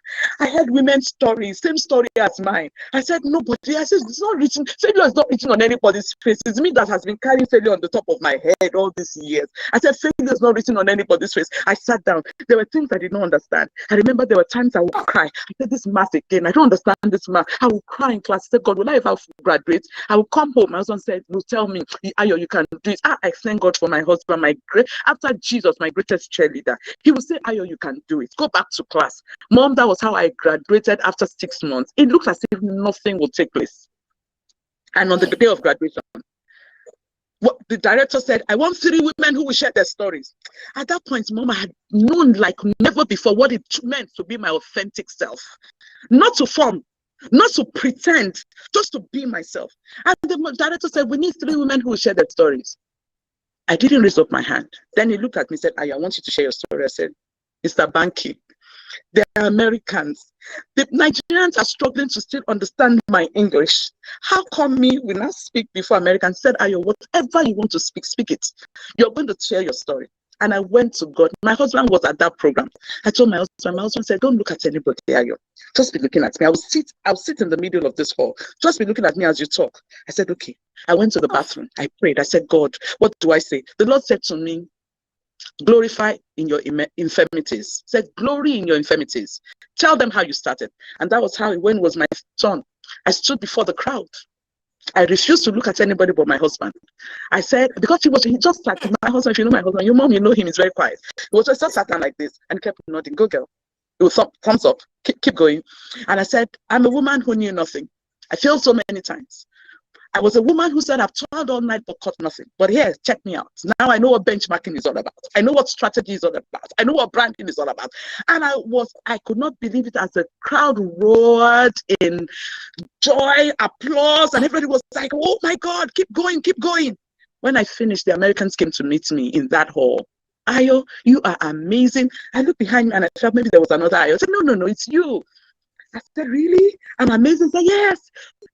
S3: I heard women's stories, same story as mine. I said, nobody. I said, it's not written, failure is not written on anybody's face. It's me that has been carrying failure on the top of my head all these years. I said, failure is not written on anybody's face. I sat down. There were things I did not understand. I remember there were times I would cry. I said, this math again, I don't understand this math. I would cry in class. I said, God, will I ever graduate? I would come home. My husband said, no, tell me, Ayo, you can do it. I thank God for my husband, after Jesus, my greatest cheerleader. He would say, Ayo, you can do it. Go back to class. Mom, that was how I graduated after 6 months. It looked as if nothing would take place. And on the day of graduation, what the director said, I want 3 women who will share their stories. At that point, Mom, I had known like never before what it meant to be my authentic self. Not to form, not to pretend, just to be myself. And the director said, we need 3 women who will share their stories. I didn't raise up my hand. Then he looked at me and said, I want you to share your story. I said, Mr. Banky, they are Americans. The Nigerians are struggling to still understand my English. How come me will not speak before Americans? Said, Ayo, whatever you want to speak, speak it. You're going to share your story. and I went to God. My husband was at that program. I told my husband said, don't look at anybody, Ayo. Just be looking at me. I'll sit in the middle of this hall. Just be looking at me as you talk. I said, okay. I went to the bathroom. I prayed. I said, God, what do I say? The Lord said to me, glorify in your infirmities. Said, glory in your infirmities. Tell them how you started. And that was how it went. Was my turn. I stood before the crowd. I refused to look at anybody but my husband. I said, because he just sat, my husband, if you know my husband, your mom, you know him, he's very quiet. He was just sat down like this and kept nodding. Go, girl. It was thumbs up. Keep going. And I said, I'm a woman who knew nothing. I failed so many times. I was a woman who said, I've toiled all night but caught nothing. But here, check me out. Now I know what benchmarking is all about. I know what strategy is all about. I know what branding is all about. And I could not believe it as the crowd roared in joy, applause, and everybody was like, oh my God, keep going, keep going. When I finished, the Americans came to meet me in that hall. Ayo, you are amazing. I looked behind me and I felt maybe there was another Ayo. I said, no, it's you. I said, really? I'm amazing. Say, yes.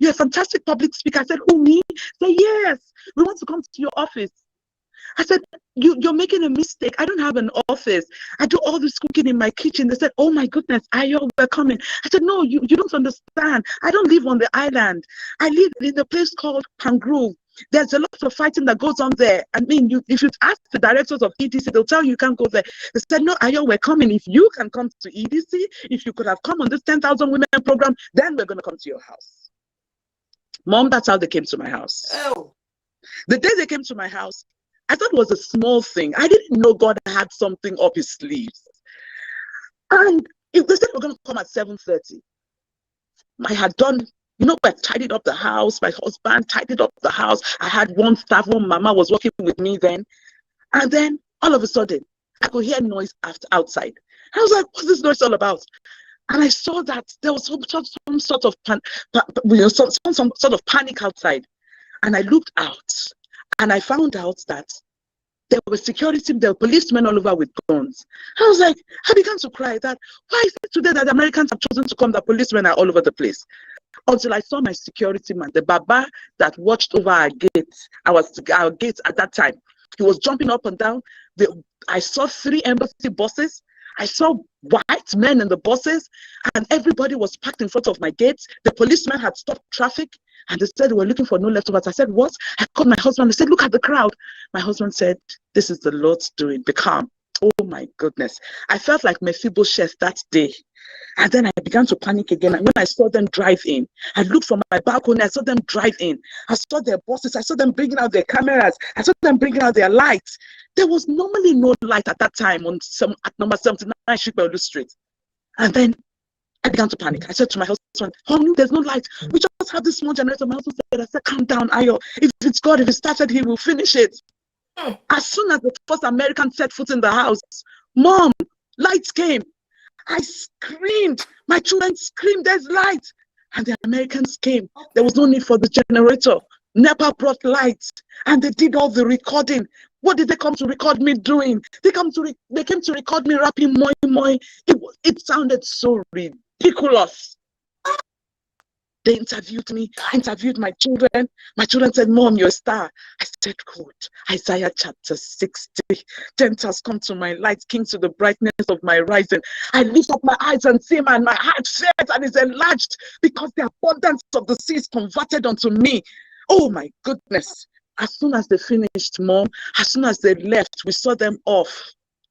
S3: You're a fantastic public speaker. I said, who, me? Say, yes. We want to come to your office. I said, you're making a mistake. I don't have an office. I do all this cooking in my kitchen. They said, oh my goodness, Ayo, we're coming. I said, no, you don't understand. I don't live on the island. I live in a place called Pangrove. There's a lot of fighting that goes on there. I mean, if you ask the directors of EDC, they'll tell you can't go there. They said, no, Ayo, we're coming. If you can come to EDC, if you could have come on this 10,000 women program, then we're going to come to your house. Mom, that's how they came to my house.
S1: Oh.
S3: The day they came to my house, I thought it was a small thing. I didn't know God had something up his sleeves. And if they said we're going to come at 7:30, I had done, I tidied up the house. My husband tidied up the house. I had one mama was working with me then. And then all of a sudden, I could hear noise outside. I was like, what's this noise all about? And I saw that there was some sort of some sort of panic outside. And I looked out and I found out that there were policemen all over with guns. I was like, I began to cry that, why is it today that the Americans have chosen to come, the policemen are all over the place? Until I saw my security man, the Baba that watched over our gates, our gates at that time. He was jumping up and down. I saw 3 embassy buses. I saw white men in the buses, and everybody was packed in front of my gates. The policemen had stopped traffic, and they said they were looking for no leftovers. I said, what? I called my husband. I said, look at the crowd. My husband said, this is the Lord's doing. Be calm. Oh my goodness. I felt like Mephibosheth that day. And then I began to panic again. And when I saw them drive in, I looked from my balcony, I saw them drive in. I saw their buses, I saw them bringing out their cameras, I saw them bringing out their lights. There was normally no light at that time at number 79 Shikbelu Street. And then I began to panic. I said to my husband, honey, there's no light. We just have this small generator. My husband said, I said, calm down, Ayo. If it's God, if it started, he will finish it. As soon as the first American set foot in the house, Mom, lights came. I screamed. My children screamed, there's light. And the Americans came. There was no need for the generator. NEPA brought lights and they did all the recording. What did they come to record me doing? They came to record me rapping Moimoi. It sounded so ridiculous. They interviewed me, interviewed my children. My children said, Mom, you're a star. I said, good. Isaiah chapter 60. Gentiles come to my light, kings to the brightness of my rising. I lift up my eyes and see him, and my heart fed and is enlarged because the abundance of the sea is converted unto me. Oh my goodness. As soon as they finished, Mom, as soon as they left, we saw them off.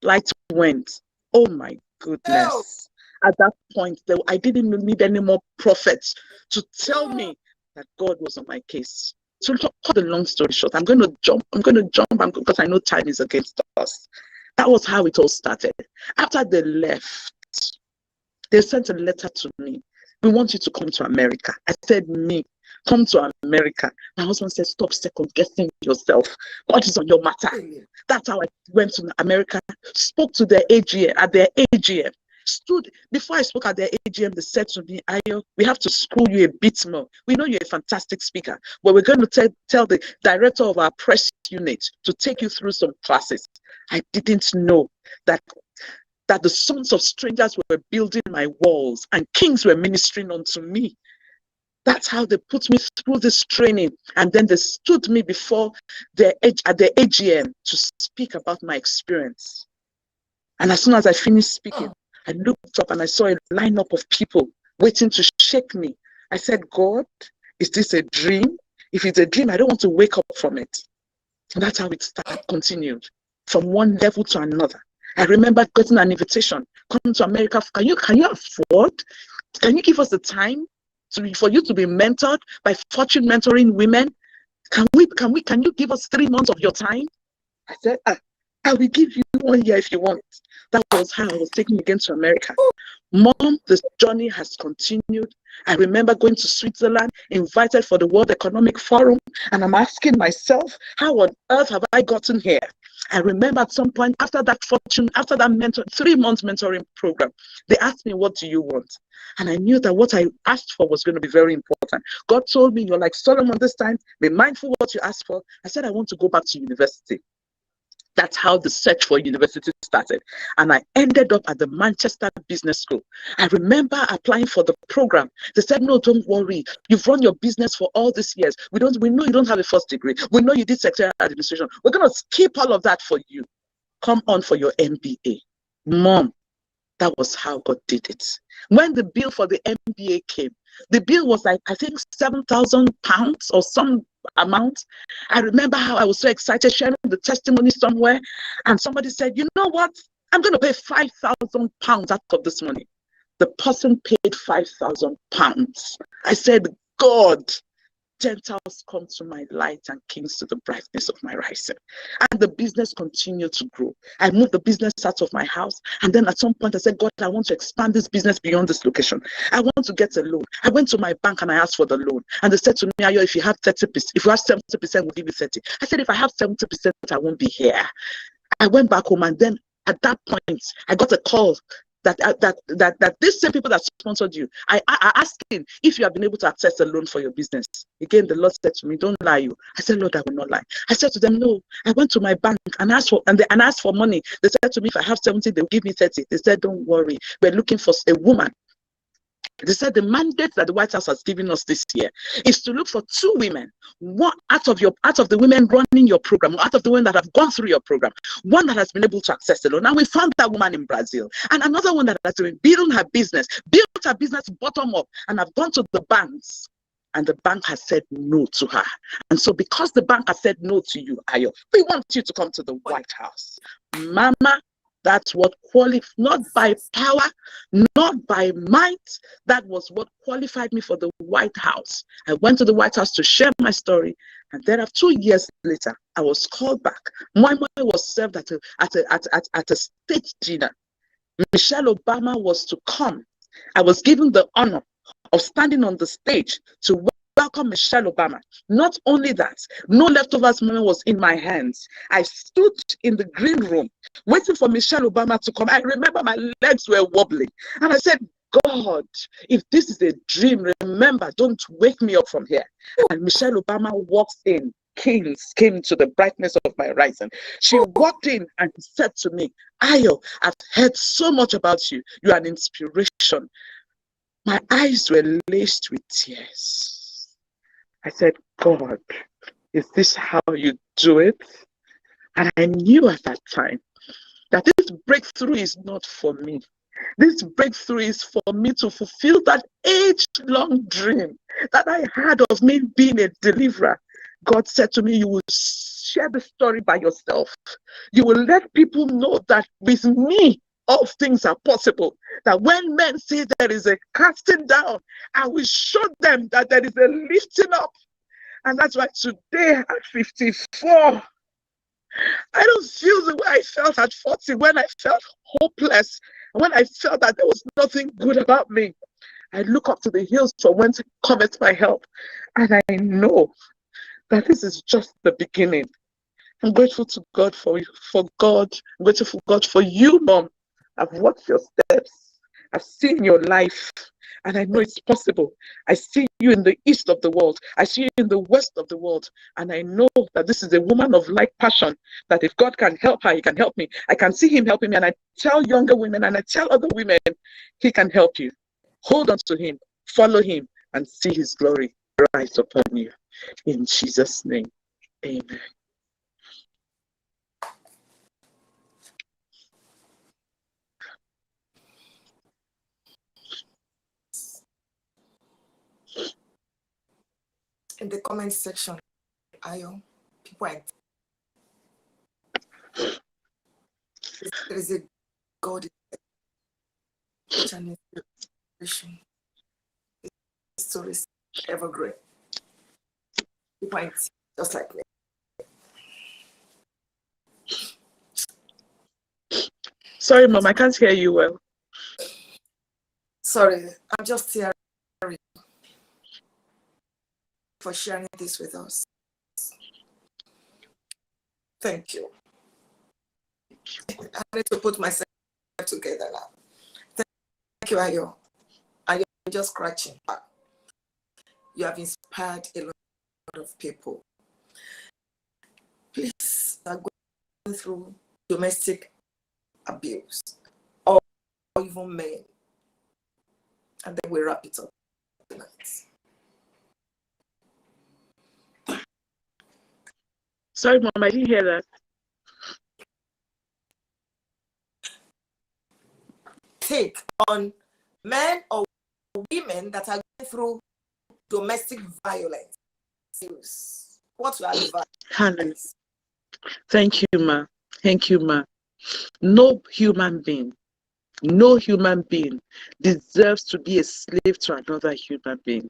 S3: Light went. Oh my goodness. At that point, I didn't need any more prophets to tell me that God was on my case. So to cut the long story short, I'm going to jump because I know time is against us. That was how it all started. After they left, they sent a letter to me. We want you to come to America. I said, me, come to America. My husband said, stop second guessing yourself. What is on your matter? That's how I went to America, spoke to their AGM, at their AGM. Before I spoke at their AGM, they said to me, Ayo, we have to school you a bit more. We know you're a fantastic speaker, but we're going to tell the director of our press unit to take you through some classes. I didn't know that the sons of strangers were building my walls and kings were ministering unto me. That's how they put me through this training. And then they stood me before at the AGM to speak about my experience. And as soon as I finished speaking, I looked up and I saw a lineup of people waiting to shake me. I said, God, is this a dream? If it's a dream, I don't want to wake up from it. And that's how it continued from one level to another. I remember getting an invitation, come to America. Can you afford? Can you give us the time for you to be mentored by Fortune Mentoring Women? Can you give us 3 months of your time? I said, I will give you 1 year if you want. That was how I was taken again to America. Mom, this journey has continued. I remember going to Switzerland, invited for the World Economic Forum, and I'm asking myself, how on earth have I gotten here? I remember at some point after that 3-month mentoring program, they asked me, what do you want? And I knew that what I asked for was going to be very important. God told me, you're like Solomon this time, be mindful what you asked for. I said, I want to go back to university. That's how the search for university started. And I ended up at the Manchester Business School. I remember applying for the program. They said, no, don't worry. You've run your business for all these years. We know you don't have a first degree. We know you did secretarial administration. We're going to skip all of that for you. Come on for your MBA. Mom, that was how God did it. When the bill for the MBA came, the bill was like, I think £7,000 or some amount. I remember how I was so excited sharing the testimony somewhere, and somebody said, you know what? I'm going to pay £5,000 out of this money. The person paid £5,000. I said, God, Gentiles come to my light and kings to the brightness of my rising. And the business continued to grow. I moved the business out of my house. And then at some point I said, God, I want to expand this business beyond this location. I want to get a loan. I went to my bank and I asked for the loan. And they said to me, Ayo, if you have 30%, if you have 70%, we'll give you 30. I said, if I have 70%, I won't be here. I went back home, and then at that point, I got a call that these same people that sponsored you, I asked him if you have been able to access a loan for your business. Again, the Lord said to me, don't lie you. I said, Lord, I will not lie. I said to them, no, I went to my bank and asked for money. They said to me, if I have 70, they'll give me 30. They said, don't worry, we're looking for a woman. They said the mandate that the White House has given us this year is to look for 2 women, one out of the women running your program, out of the women that have gone through your program, one that has been able to access the loan. And we found that woman in Brazil, and another one that has been building her business bottom up, and have gone to the banks, and the bank has said no to her. And so because the bank has said no to you, Ayo, we want you to come to the White House. Mama, that's what qualified, not by power, not by might. That was what qualified me for the White House. I went to the White House to share my story, and then 2 years later, I was called back. Moimoi was served at a state dinner. Michelle Obama was to come. I was given the honor of standing on the stage to welcome Michelle Obama. Not only that, no leftovers money was in my hands. I stood in the green room waiting for Michelle Obama to come. I remember my legs were wobbling, and I said, God, if this is a dream, remember, don't wake me up from here. And Michelle Obama walks in. Kings came to the brightness of my rising. She walked in and said to me, Ayo, I've heard so much about you. You are an inspiration. My eyes were laced with tears. I said, God, is this how you do it? And I knew at that time that this breakthrough is not for me. This breakthrough is for me to fulfill that age-long dream that I had of me being a deliverer. God said to me, you will share the story by yourself. You will let people know that with me, all things are possible. That when men say there is a casting down, I will show them that there is a lifting up. And that's why today at 54, I don't feel the way I felt at 40 when I felt hopeless, when I felt that there was nothing good about me. I look up to the hills from whence cometh my help, and I know that this is just the beginning. I'm grateful to God for God. I'm grateful for God for you, Mom. I've watched your steps. I've seen your life, and I know it's possible. I see you in the east of the world. I see you in the west of the world, and I know that this is a woman of like passion, that if God can help her, he can help me. I can see him helping me, and I tell younger women, and I tell other women, he can help you. Hold on to him, follow him, and see his glory rise upon you. In Jesus' name, amen.
S1: In the comment section, Ayo, people are, there is a God in such an inspiration. His story is evergreen. People are just like me.
S3: Sorry, Mom, I can't hear you well.
S1: Sorry, I'm just here for sharing this with us. Thank you. I need to put myself together now. Thank you, Ayo. Ayo, just scratching back. You have inspired a lot of people. Please, are going through domestic abuse or even men. And then we wrap it up tonight.
S3: Sorry, Mom, I didn't hear that.
S1: Take on men or women that are going through domestic violence. What you advise?
S3: Thank you, Ma. Thank you, Ma. No human being deserves to be a slave to another human being.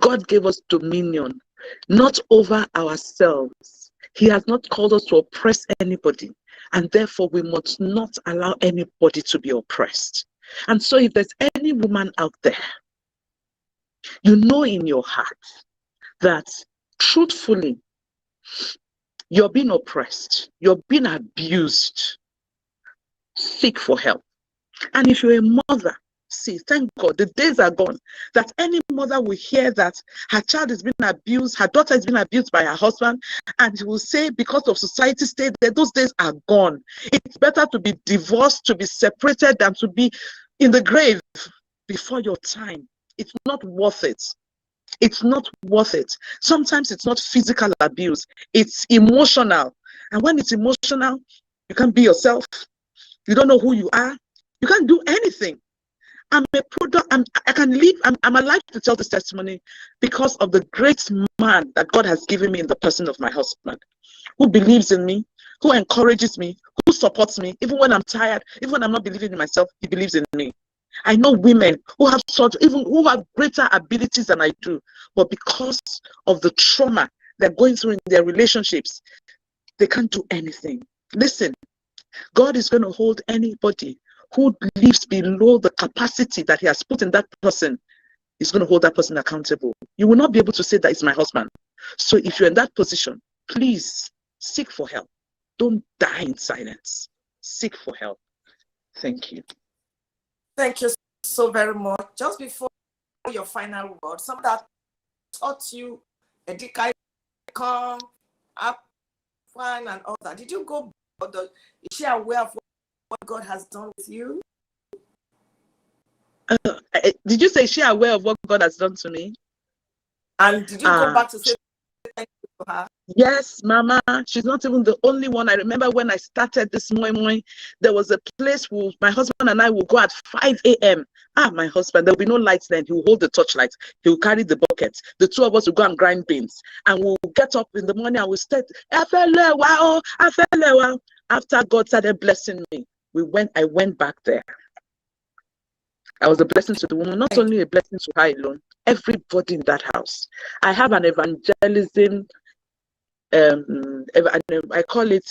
S3: God gave us dominion, not over ourselves. He has not called us to oppress anybody, and therefore we must not allow anybody to be oppressed. And so if there's any woman out there, you know in your heart that truthfully, you're being oppressed, you're being abused, seek for help. And if you're a mother, see, thank God, the days are gone that any mother will hear that her child is being abused, her daughter is being abused by her husband, and he will say, because of society state, that those days are gone. It's better to be divorced, to be separated, than to be in the grave before your time. It's not worth it. It's not worth it. Sometimes it's not physical abuse, it's emotional. And when it's emotional, you can't be yourself. You don't know who you are. You can't do anything. I'm a product, I can live, I'm alive to tell this testimony because of the great man that God has given me in the person of my husband, who believes in me, who encourages me, who supports me, even when I'm tired, even when I'm not believing in myself, he believes in me. I know women who have who have greater abilities than I do, but because of the trauma they're going through in their relationships, they can't do anything. Listen, God is going to hold anybody who lives below the capacity that he has put in that person. He's going to hold that person accountable. You will not be able to say that it's my husband. So if you're in that position, please seek for help. Don't die in silence. Seek for help. Thank you.
S1: Thank you so very much. Just before your final word, some that taught you a come up, fine, and all that. Did you go? Is she aware of what God has done with you?
S3: Did you say she aware of what God has done to me?
S1: And did you go back to say thank you to her?
S3: Yes, Mama. She's not even the only one. I remember when I started this Moimoi, there was a place where my husband and I will go at 5 a.m. My husband, there will be no lights then. He will hold the torchlight. He will carry the bucket. The two of us will go and grind beans. And we'll get up in the morning and we'll start. After God started blessing me, I went back there. I was a blessing to the woman, not only a blessing to her alone, everybody in that house. I have an evangelism, I call it,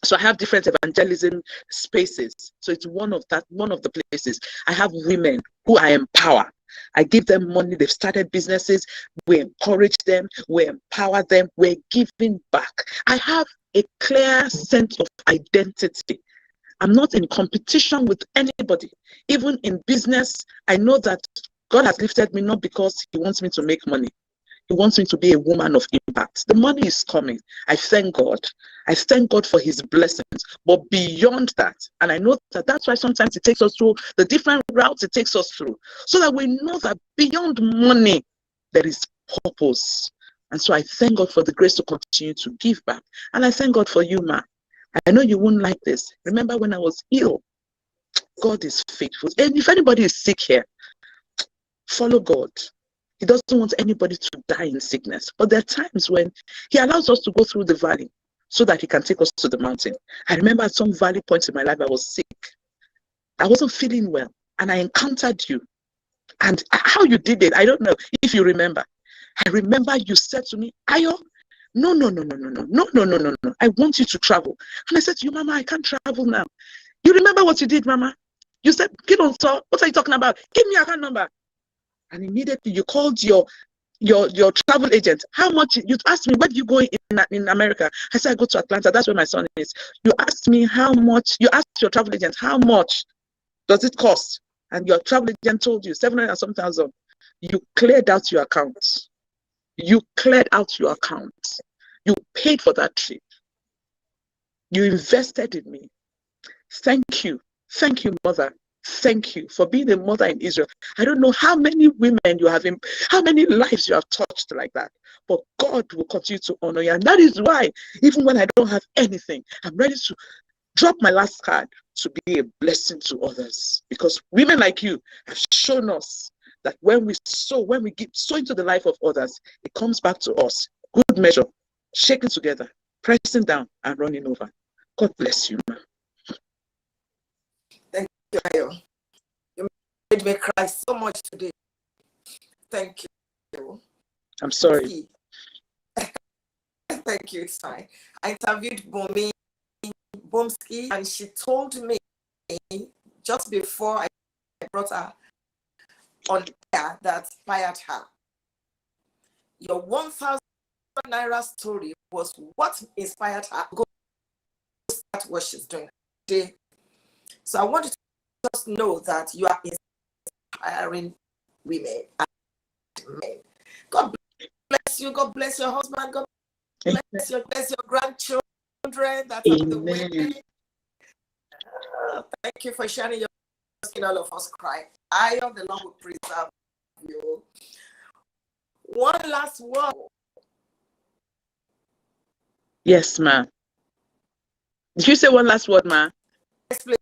S3: so I have different evangelism spaces. So it's one of the places. I have women who I empower. I give them money. They've started businesses. We encourage them. We empower them. We're giving back. I have a clear sense of identity. I'm not in competition with anybody. Even in business, I know that God has lifted me not because he wants me to make money. He wants me to be a woman of impact. The money is coming. I thank God. I thank God for his blessings. But beyond that, and I know that that's why sometimes it takes us through the different routes it takes us through, so that we know that beyond money, there is purpose. And so I thank God for the grace to continue to give back. And I thank God for you, ma. I know you won't like this. Remember when I was ill? God is faithful. And if anybody is sick here, follow God. He doesn't want anybody to die in sickness. But there are times when he allows us to go through the valley so that he can take us to the mountain. I remember at some valley points in my life, I was sick. I wasn't feeling well. And I encountered you. And how you did it, I don't know if you remember. I remember you said to me, Ayo, no. I want you to travel. And I said to you, Mama, I can't travel now. You remember what you did, Mama? You said, get on store. What are you talking about? Give me your account number. And immediately you called your travel agent. How much? You asked me, where do you go in America? I said, I go to Atlanta. That's where my son is. You asked me how much. You asked your travel agent, how much does it cost? And your travel agent told you 700 and some thousand. You cleared out your account. You cleared out your account. You paid for that trip. You invested in me. Thank you. Thank you, mother. Thank you for being a mother in Israel. I don't know how many women you have, how many lives you have touched like that. But God will continue to honor you. And that is why, even when I don't have anything, I'm ready to drop my last card to be a blessing to others. Because women like you have shown us that when we sow into the life of others, it comes back to us. Good measure, shaking together, pressing down, and running over. God bless you, ma.
S1: Thank you, Ayo. You made me cry so much today. Thank you.
S3: I'm sorry.
S1: Thank you, it's fine. I interviewed Bomsky, and she told me just before I brought her on air that inspired her. Your 1,000 naira story was what inspired her to go start what she's doing today. So I want you to just know that you are inspiring women and men. God bless you. God bless your husband. God bless your grandchildren. That's on the way. Thank you for sharing your skin. All of us cry. I of the Lord will preserve you. One last word.
S3: Yes, ma. Did you say one last word, ma?
S1: Yes, please.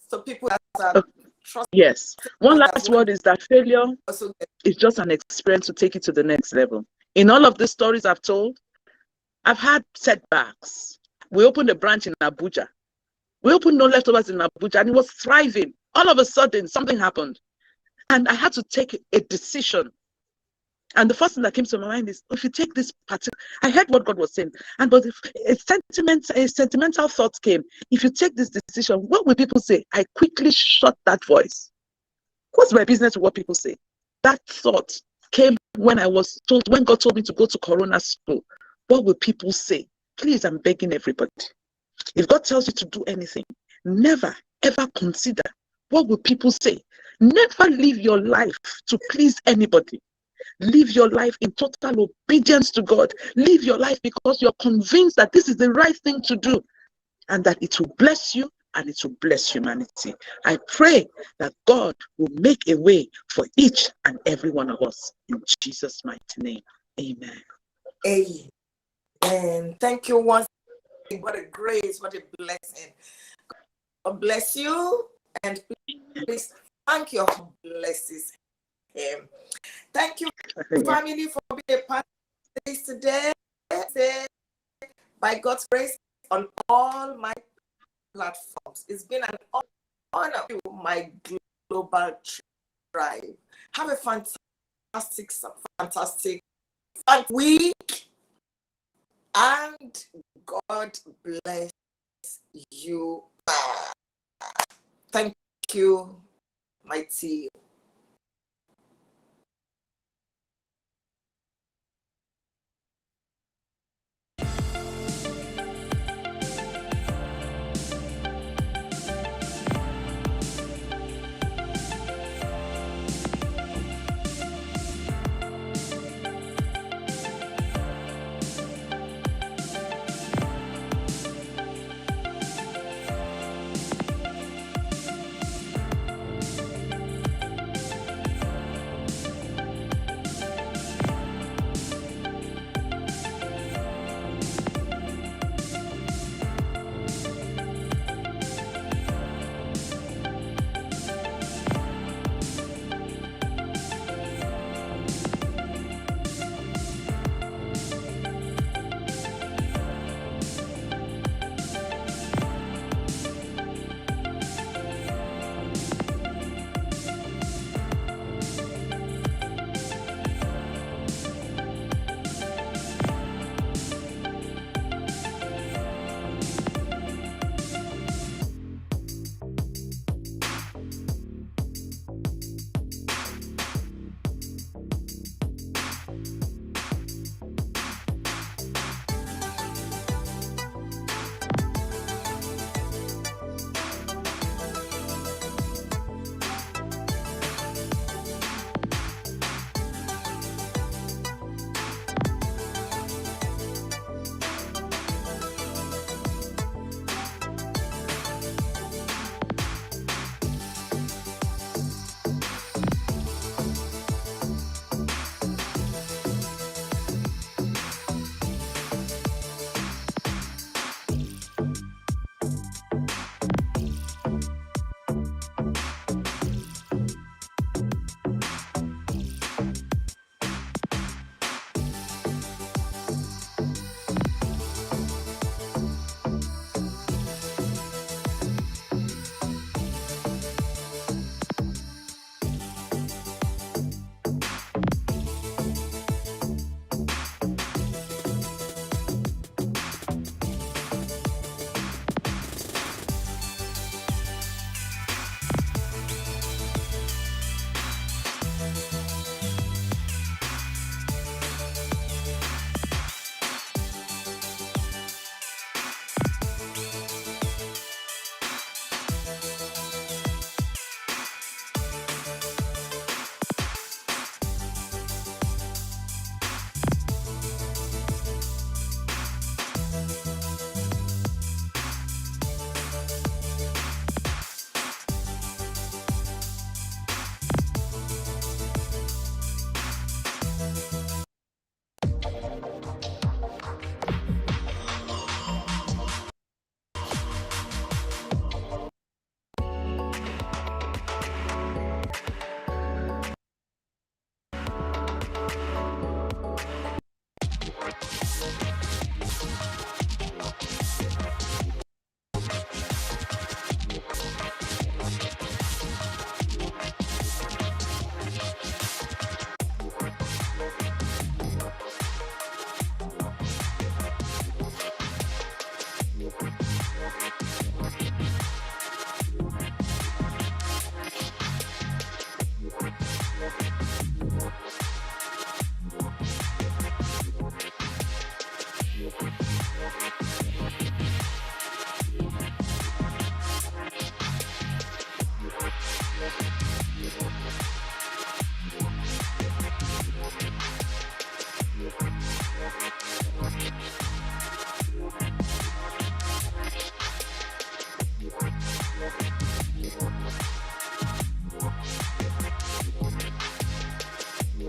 S1: So people that are
S3: yes. One last word is that failure is just an experience to take you to the next level. In all of the stories I've told, I've had setbacks. We opened a branch in Abuja. We opened No Leftovers in Abuja, and it was thriving. All of a sudden, something happened. And I had to take a decision. And the first thing that came to my mind is, if you take this particular, I heard what God was saying, but if a sentimental thought came, if you take this decision, what will people say? I quickly shut that voice. What's my business with what people say? That thought came when God told me to go to Corona school. What will people say? Please, I'm begging everybody. If God tells you to do anything, never, ever consider what will people say. Never live your life to please anybody. Live your life in total obedience to God. Live your life because you're convinced that this is the right thing to do and that it will bless you and it will bless humanity. I pray that God will make a way for each and every one of us in Jesus' mighty name. Amen.
S1: Amen. Thank you once. What a grace, what a blessing. God bless you, and please thank your blesses him. Thank you, family, for being a part of this today. By God's grace, on all my platforms, it's been an honor to my global tribe. Have a fantastic week, and God bless you. Thank you, my team.